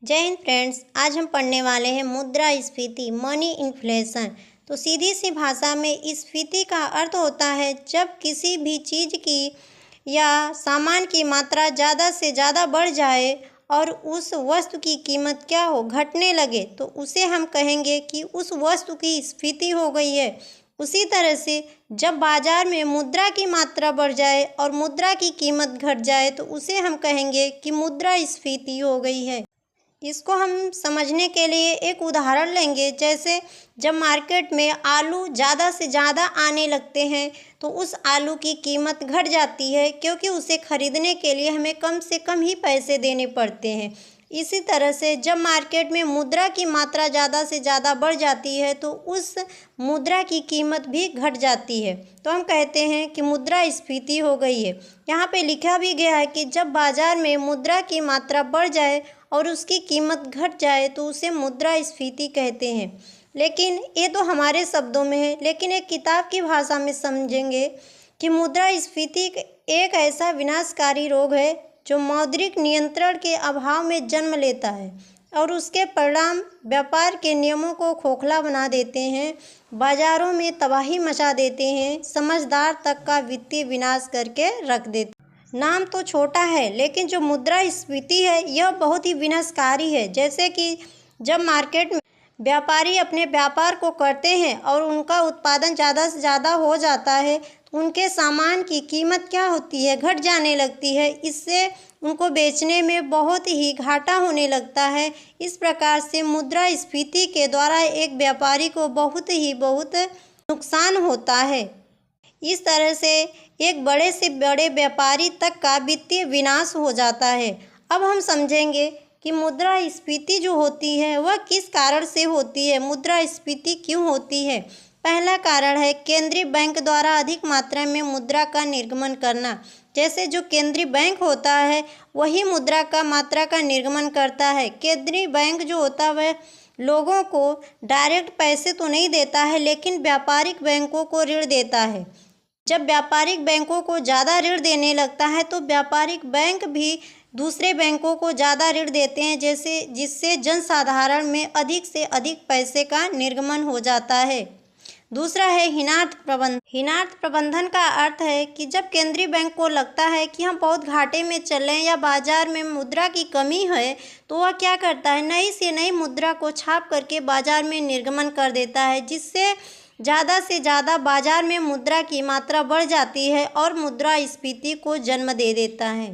जय हिंद फ्रेंड्स। आज हम पढ़ने वाले हैं मुद्रास्फीति मनी इन्फ्लेशन। तो सीधी सी भाषा में स्फीति का अर्थ होता है जब किसी भी चीज़ की या सामान की मात्रा ज़्यादा से ज़्यादा बढ़ जाए और उस वस्तु की कीमत क्या हो, घटने लगे, तो उसे हम कहेंगे कि उस वस्तु की स्फीति हो गई है। उसी तरह से जब बाजार में मुद्रा की मात्रा बढ़ जाए और मुद्रा की कीमत घट जाए तो उसे हम कहेंगे कि मुद्रास्फीति हो गई है। इसको हम समझने के लिए एक उदाहरण लेंगे। जैसे जब मार्केट में आलू ज़्यादा से ज़्यादा आने लगते हैं तो उस आलू की कीमत घट जाती है, क्योंकि उसे खरीदने के लिए हमें कम से कम ही पैसे देने पड़ते हैं। इसी तरह से जब मार्केट में मुद्रा की मात्रा ज़्यादा से ज़्यादा बढ़ जाती है तो उस मुद्रा की कीमत भी घट जाती है। तो हम कहते हैं कि मुद्रास्फीति हो गई है। यहाँ पे लिखा भी गया है कि जब बाज़ार में मुद्रा की मात्रा बढ़ जाए और उसकी कीमत घट जाए तो उसे मुद्रास्फीति कहते हैं। लेकिन ये तो हमारे शब्दों में है, लेकिन एक किताब की भाषा में समझेंगे कि मुद्रास्फीति एक ऐसा विनाशकारी रोग है जो मौद्रिक नियंत्रण के अभाव में जन्म लेता है और उसके परिणाम व्यापार के नियमों को खोखला बना देते हैं, बाजारों में तबाही मचा देते हैं, समझदार तक का वित्तीय विनाश करके रख देते हैं। नाम तो छोटा है लेकिन जो मुद्रास्फीति है यह बहुत ही विनाशकारी है। जैसे कि जब मार्केट में व्यापारी अपने व्यापार को करते हैं और उनका उत्पादन ज़्यादा से ज़्यादा हो जाता है तो उनके सामान की कीमत क्या होती है, घट जाने लगती है। इससे उनको बेचने में बहुत ही घाटा होने लगता है। इस प्रकार से मुद्रास्फीति के द्वारा एक व्यापारी को बहुत नुकसान होता है। इस तरह से एक बड़े से बड़े व्यापारी तक का वित्तीय विनाश हो जाता है। अब हम समझेंगे कि मुद्रास्फीति जो होती है वह किस कारण से होती है, मुद्रास्फीति क्यों होती है। पहला कारण है केंद्रीय बैंक द्वारा अधिक मात्रा में मुद्रा का निर्गमन करना। जैसे जो केंद्रीय बैंक होता है वही मुद्रा का मात्रा का निर्गमन करता है। केंद्रीय बैंक जो होता है वह लोगों को डायरेक्ट पैसे तो नहीं देता है, लेकिन व्यापारिक बैंकों को ऋण देता है। जब व्यापारिक बैंकों को ज़्यादा ऋण देने लगता है तो व्यापारिक बैंक भी दूसरे बैंकों को ज़्यादा ऋण देते हैं, जिससे जनसाधारण में अधिक से अधिक पैसे का निर्गमन हो जाता है। दूसरा है हीनार्थ प्रबंधन। हीनार्थ प्रबंधन का अर्थ है कि जब केंद्रीय बैंक को लगता है कि हम बहुत घाटे में चलें या बाजार में मुद्रा की कमी है तो वह क्या करता है, नई से नई मुद्रा को छाप करके बाजार में निर्गमन कर देता है, जिससे ज़्यादा से ज़्यादा बाजार में मुद्रा की मात्रा बढ़ जाती है और मुद्रास्फीति को जन्म दे देता है।